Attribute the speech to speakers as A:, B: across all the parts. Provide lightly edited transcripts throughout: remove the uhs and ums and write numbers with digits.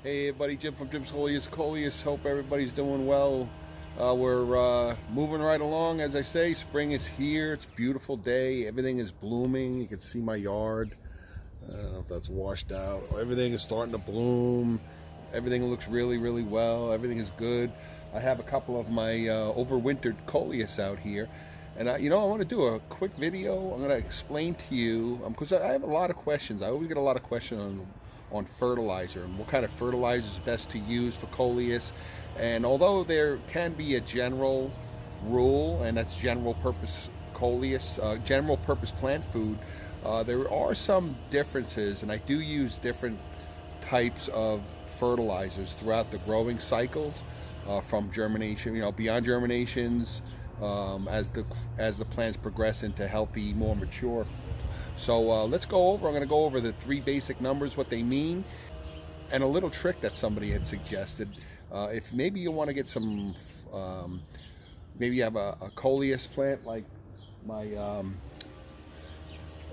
A: Hey everybody, Jim from Fertilize Coleus. Hope everybody's doing well. We're moving right along. As I say, spring is here. It's a beautiful day. Everything is blooming. You can see my yard. I don't know if that's washed out. Everything is starting to bloom. Everything looks really, really well. Everything is good. I have a couple of my overwintered coleus out here. And I want to do a quick video. I'm going to explain to you, because I have a lot of questions. I always get a lot of questions on fertilizer and what kind of fertilizer is best to use for coleus. And although there can be a general rule, and that's general purpose coleus, general purpose plant food, there are some differences, and I do use different types of fertilizers throughout the growing cycles, from germination, beyond germinations, as the plants progress into healthy, more mature. So let's go over. I'm going to go over the three basic numbers, what they mean, and a little trick that somebody had suggested. If maybe you want to get some, maybe you have a coleus plant like my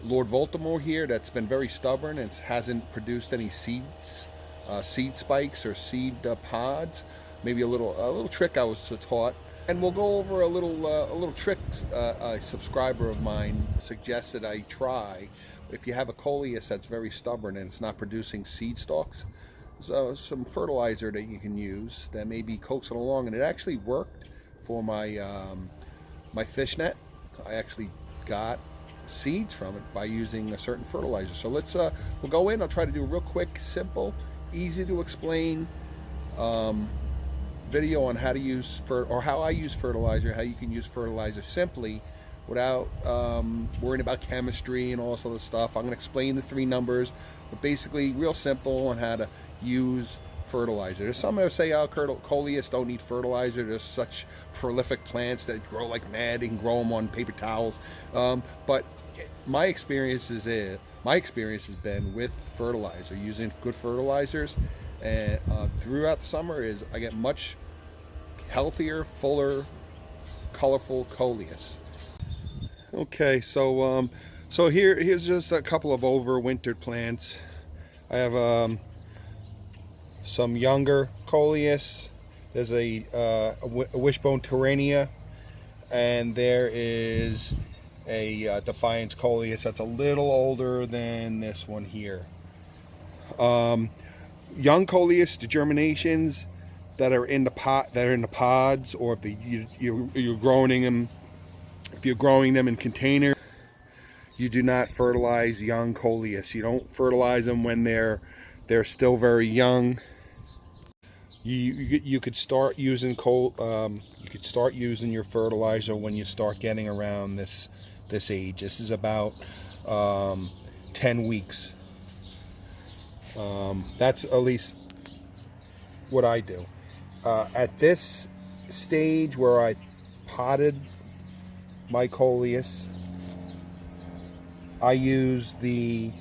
A: Lord Baltimore here that's been very stubborn and hasn't produced any seeds, seed spikes or seed pods. Maybe a little trick I was taught. And we'll go over a little trick a subscriber of mine suggested I try. If you have a coleus that's very stubborn and it's not producing seed stalks, so some fertilizer that you can use that maybe coax it along. And it actually worked for my my fish net. I actually got seeds from it by using a certain fertilizer. So let's we'll go in. I'll try to do a real quick, simple, easy to explain video on how to use how I use fertilizer, how you can use fertilizer simply without worrying about chemistry and all this other stuff. I'm going to explain the three numbers, but basically real simple on how to use fertilizer. There's some that say, oh, coleus don't need fertilizer. There's such prolific plants that grow like mad and grow them on paper towels. But my experience has been with fertilizer, using good fertilizers, and throughout the summer is I get much healthier, fuller, colorful coleus. Okay, so here's just a couple of overwintered plants. I have some younger coleus. There's a wishbone tyrannia, and there is a defiance coleus that's a little older than this one here. Young coleus, the germinations that are in the pot, that are in the pods, or if you're growing them, if you're growing them in containers, you do not fertilize young coleus. You don't fertilize them when they're still very young. You could start using your fertilizer when you start getting around this age. This is about 10 weeks. That's at least what I do. At this stage where I potted my coleus, I use the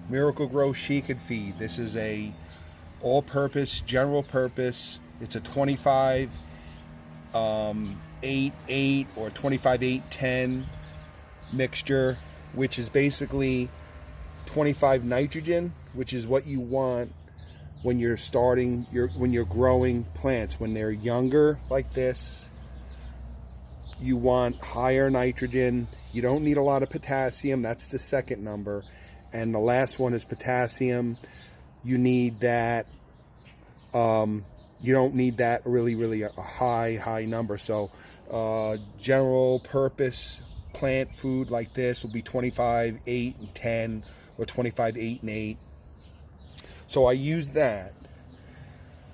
A: Miracle Grow Shake and Feed. This is a all-purpose, general purpose. It's a 25 8-8 or 25 8-10 mixture, which is basically 25 nitrogen, which is what you want when you're when you're growing plants. When they're younger like this, you want higher nitrogen. You don't need a lot of potassium. That's the second number. And the last one is potassium. You need that. You don't need that really a high number. So general purpose plant food like this will be 25 8 and 10 or 25 8 and 8. So I use that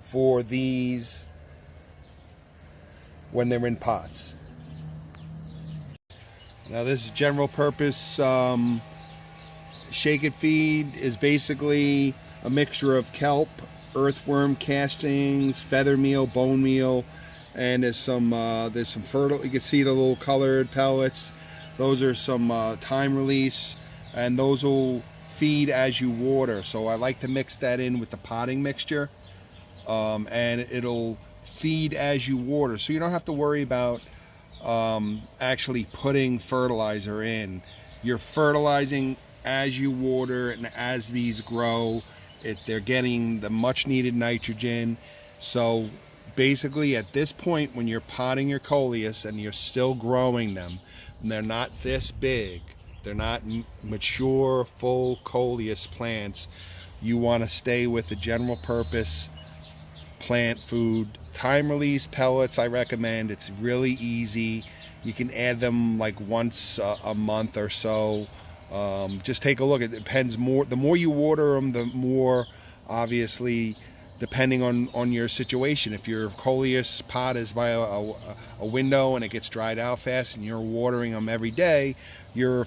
A: for these when they're in pots. Now this general purpose shake and feed is basically a mixture of kelp, earthworm castings, feather meal, bone meal, and there's some fertile. You can see the little colored pellets. Those are some time release, and those will feed as you water. So I like to mix that in with the potting mixture, and it'll feed as you water. So you don't have to worry about actually putting fertilizer in. You're fertilizing as you water and as these grow, They're getting the much needed nitrogen. So basically at this point, when you're potting your coleus and you're still growing them, and they're not this big, they're not mature full coleus plants, you want to stay with the general purpose plant food. Time release pellets I recommend. It's really easy. You can add them like once a month or so. Just take a look. It depends more. The more you water them, the more, obviously, depending on your situation. If your coleus pot is by a window and it gets dried out fast, and you're watering them every day, your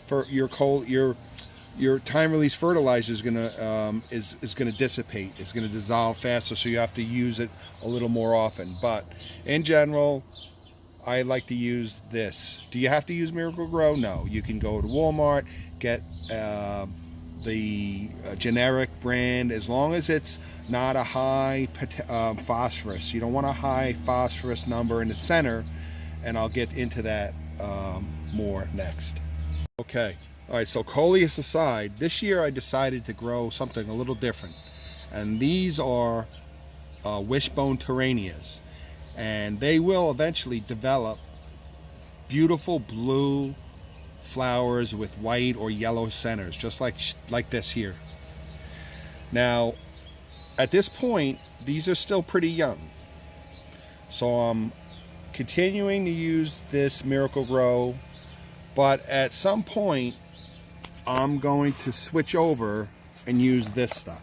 A: time release fertilizer is gonna dissipate. It's gonna dissolve faster, so you have to use it a little more often. But in general, I like to use this. Do you have to use Miracle-Gro? No. You can go to Walmart, get the generic brand, as long as it's not a high phosphorus. You don't want a high phosphorus number in the center, and I'll get into that more next. Okay. All right, so coleus aside, this year I decided to grow something a little different. And these are wishbone terranias. And they will eventually develop beautiful blue flowers with white or yellow centers, just like this here. Now, at this point, these are still pretty young. So I'm continuing to use this Miracle-Gro, but at some point, I'm going to switch over and use this stuff.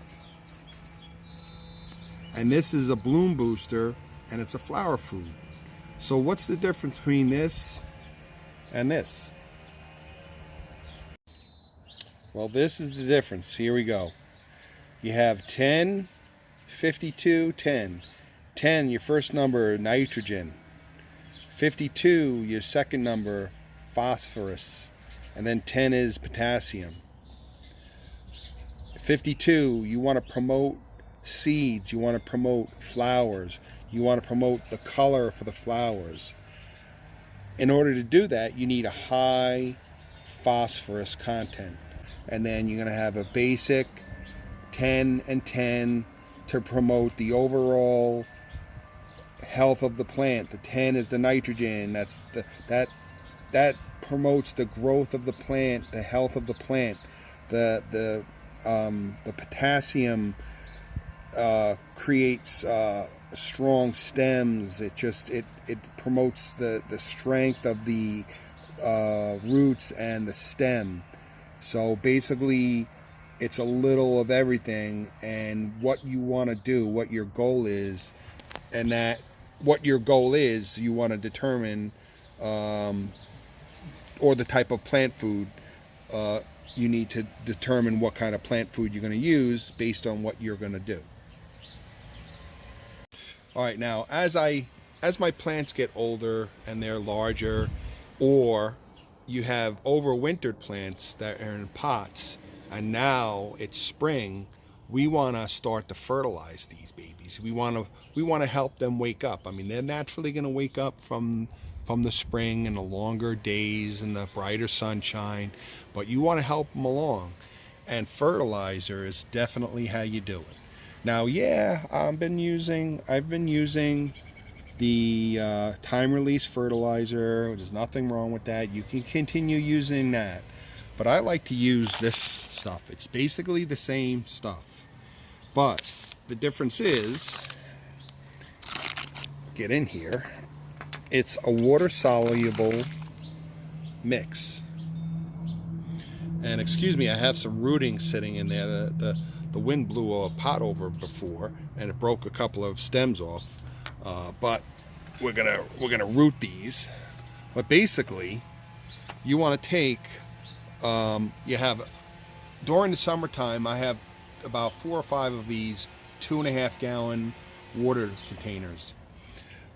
A: And this is a bloom booster, and it's a flower food. So what's the difference between this and this? Well, this is the difference. Here we go. You have 10, 52, 10. 10, your first number, nitrogen. 52, your second number, phosphorus. And then 10 is potassium. 52, you want to promote seeds, you want to promote flowers, you want to promote the color for the flowers. In order to do that, you need a high phosphorus content. And then you're going to have a basic 10 and 10 to promote the overall health of the plant. The 10 is the nitrogen. That promotes the growth of the plant, the health of the plant. The potassium creates strong stems. It promotes the strength of the roots and the stem. So basically, it's a little of everything, and what you want to do, what your goal is, and that what your goal is, you want to determine, or the type of plant food. You need to determine what kind of plant food you're going to use based on what you're going to do. All right, now as my plants get older and they're larger, or you have overwintered plants that are in pots, and now it's spring, we want to start to fertilize these babies. We want to help them wake up. I mean, they're naturally going to wake up from the spring and the longer days and the brighter sunshine, but you want to help them along, and fertilizer is definitely how you do it. Now, yeah, I've been using the time release fertilizer. There's nothing wrong with that. You can continue using that, but I like to use this stuff. It's basically the same stuff, but the difference is, get in here, it's a water soluble mix. And excuse me, I have some rooting sitting in there. The wind blew a pot over before, and it broke a couple of stems off. But we're gonna root these. But basically, you want to take, you have, during the summertime, I have about 4 or 5 of these 2.5 gallon water containers.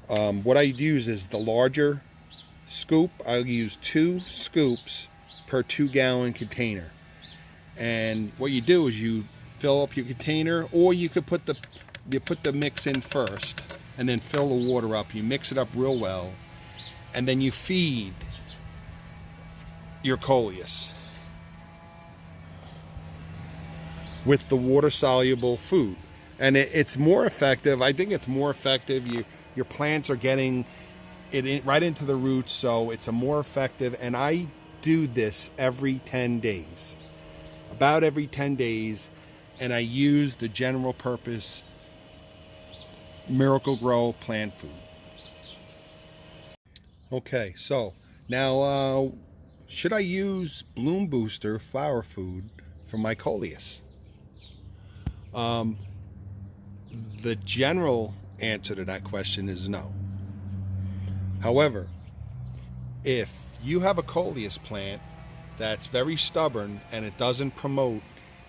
A: What I use is the larger scoop. I'll use 2 scoops per 2 gallon container. And what you do is you fill up your container, or you could put the mix in first and then fill the water up. You mix it up real well, and then you feed your coleus. with the water soluble food. And it's more effective. I think it's more effective. Your plants are getting it right into the roots, so it's a more effective. And I do this every 10 days, about every 10 days, and I use the general purpose Miracle-Gro plant food. Okay, so now should I use Bloom Booster flower food for my coleus? The general answer to that question is no. However, if you have a coleus plant that's very stubborn and it doesn't promote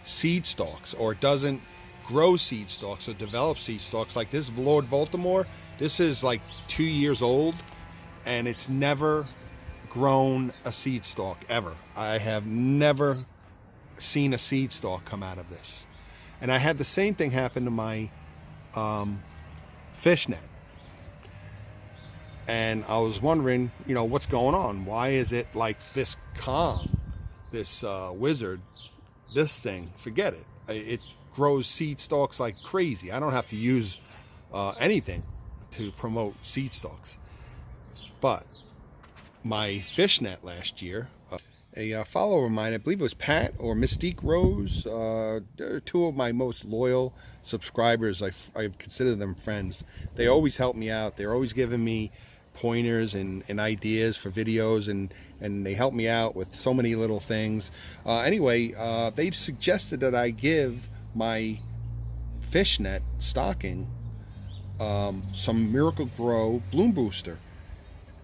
A: seed stalks, or it doesn't grow seed stalks or develop seed stalks, like this Lord Baltimore, this is like 2 years old and it's never grown a seed stalk ever. I have never seen a seed stalk come out of this. And I had the same thing happen to my fishnet. And I was wondering, what's going on? Why is it like this calm, this wizard, this thing, forget it. It grows seed stalks like crazy. I don't have to use anything to promote seed stalks. But my fishnet last year, a follower of mine, I believe it was Pat or Mystique Rose, they're two of my most loyal subscribers. I consider them friends. They always help me out. They're always giving me pointers and ideas for videos, and they help me out with so many little things. Anyway, they suggested that I give my fishnet stocking some Miracle-Gro Bloom Booster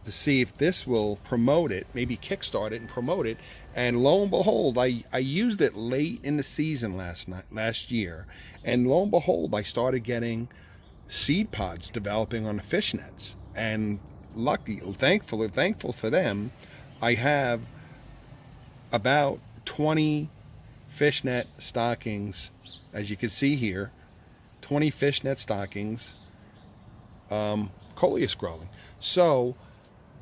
A: to see if this will promote it, maybe kickstart it and promote it. And lo and behold, I used it late in the season last year, and lo and behold, I started getting seed pods developing on the fishnets. And thankful for them, I have about 20 fishnet stockings, as you can see here, 20 fishnet stockings, coleus growing. So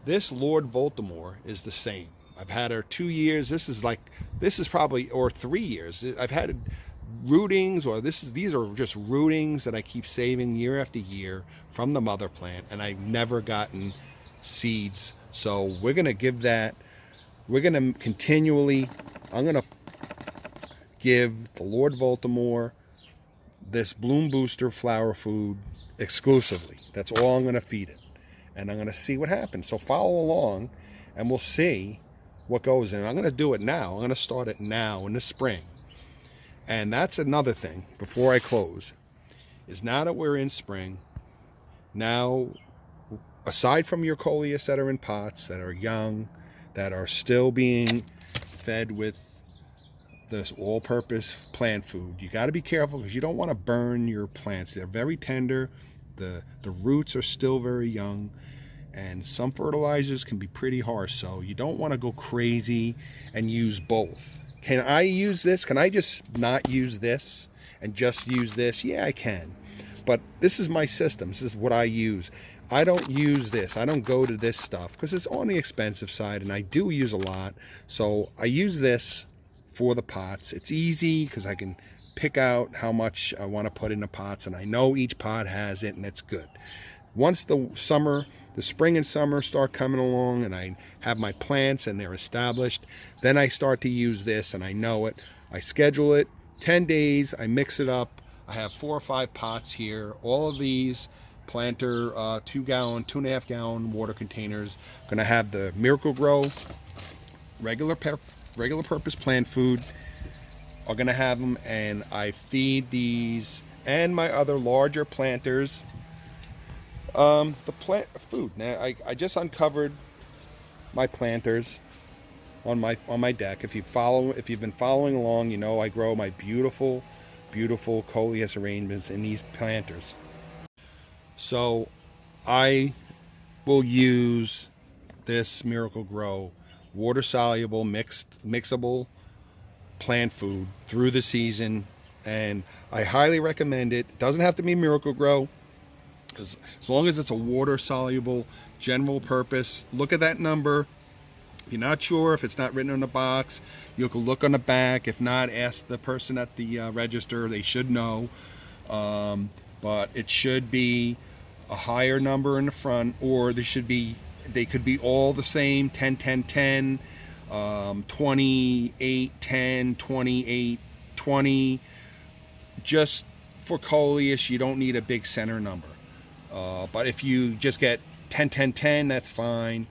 A: this Lord Baltimore is the same. I've had her 2 years. This is probably, or 3 years. I've had rootings, or these are just rootings that I keep saving year after year from the mother plant, and I've never gotten seeds. So we're gonna give that. We're gonna continually. I'm gonna give the Lord Baltimore this Bloom Booster flower food exclusively. That's all I'm gonna feed it, and I'm gonna see what happens. So follow along, and we'll see what goes in. I'm gonna do it now. I'm gonna start it now in the spring. And that's another thing before I close, is now that we're in spring, now, aside from your coleus that are in pots, that are young, that are still being fed with this all-purpose plant food, you got to be careful, because you don't want to burn your plants. They're very tender. The roots are still very young, and some fertilizers can be pretty harsh, so you don't want to go crazy and use both. Can I use this? Can I just not use this and just use this? Yeah, I can. But this is my system. This is what I use. I don't use this. I don't go to this stuff because it's on the expensive side, and I do use a lot. So I use this for the pots. It's easy because I can pick out how much I want to put in the pots, and I know each pot has it, and it's good. Once the spring and summer start coming along, and I have my plants and they're established, then I start to use this, and I know it. I schedule it 10 days. I mix it up. I have 4 or 5 pots here. All of these planter 2-gallon, 2.5-gallon water containers. I'm gonna have the Miracle-Gro regular purpose plant food. I'm gonna have them, and I feed these and my other larger planters the plant food. Now I just uncovered my planters on my deck. If you've been following along, you know I grow my beautiful coleus arrangements in these planters. So I will use this Miracle-Gro water soluble mixable plant food through the season, and I highly recommend it. It doesn't have to be Miracle-Gro. As long as it's a water soluble general purpose. Look at that number If you're not sure, if it's not written on the box, you can look on the back. If not, ask the person at the register. They should know. But it should be a higher number in the front, or they could be all the same, 10, 10, 10, 28, 10, 28, 20. Just for Coleus, you don't need a big center number. But if you just get 10, 10, 10, that's fine.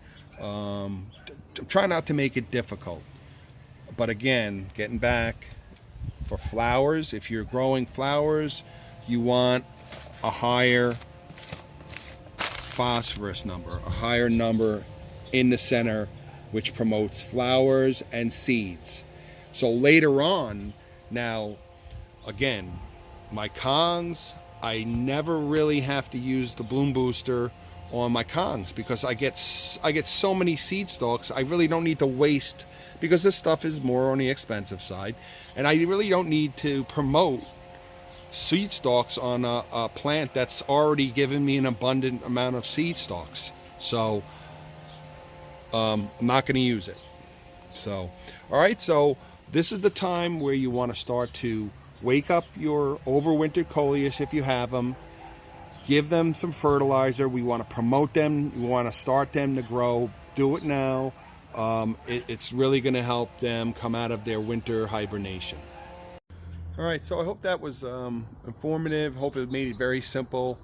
A: Try not to make it difficult. But again, getting back, for flowers, if you're growing flowers, you want a higher phosphorus number, a higher number in the center, which promotes flowers and seeds. So later on, now, again, my Kongs, I never really have to use the bloom booster on my Kongs because I get so many seed stalks. I really don't need to waste, because this stuff is more on the expensive side, and I really don't need to promote seed stalks on a plant that's already given me an abundant amount of seed stalks. So I'm not going to use it. So all right, so this is the time where you want to start to wake up your overwintered Coleus if you have them. Give them some fertilizer. We want to promote them. We want to start them to grow. Do it now. It's really going to help them come out of their winter hibernation. All right, so I hope that was informative. Hope it made it very simple.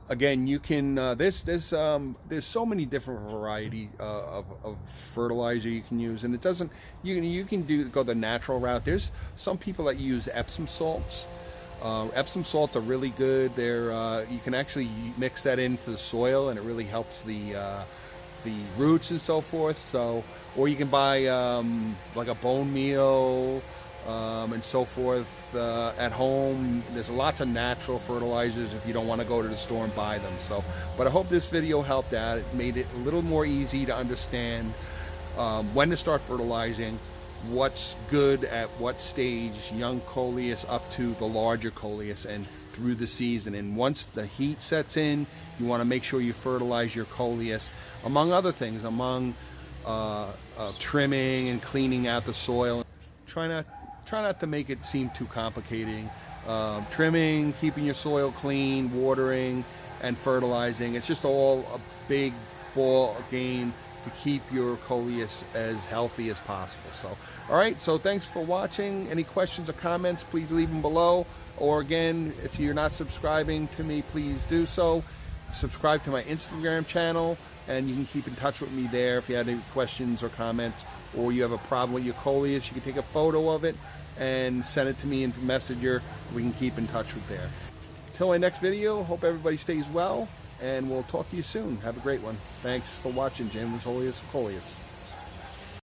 A: Again, you can there's so many different variety of fertilizer you can use, and it doesn't, you can go the natural route. There's some people that use Epsom salts. Epsom salts are really good. You can actually mix that into the soil, and it really helps the roots and so forth. So, or you can buy like a bone meal and so forth at home. There's lots of natural fertilizers if you don't want to go to the store and buy them. So, but I hope this video helped out. It made it a little more easy to understand when to start fertilizing, what's good at what stage, young Coleus up to the larger Coleus, and through the season. And once the heat sets in, you want to make sure you fertilize your Coleus, among other things, among trimming and cleaning out the soil. Try not to make it seem too complicating. Trimming, keeping your soil clean, watering, and fertilizing. It's just all a big ball game to keep your Coleus as healthy as possible. So, all right, so thanks for watching. Any questions or comments, please leave them below. Or again, if you're not subscribing to me, please do so. Subscribe to my Instagram channel, and you can keep in touch with me there if you have any questions or comments, or you have a problem with your Coleus. You can take a photo of it and send it to me in Messenger. We can keep in touch with there. Till my next video, hope everybody stays well, and we'll talk to you soon. Have a great one. Thanks for watching, James Fertilize Coleus.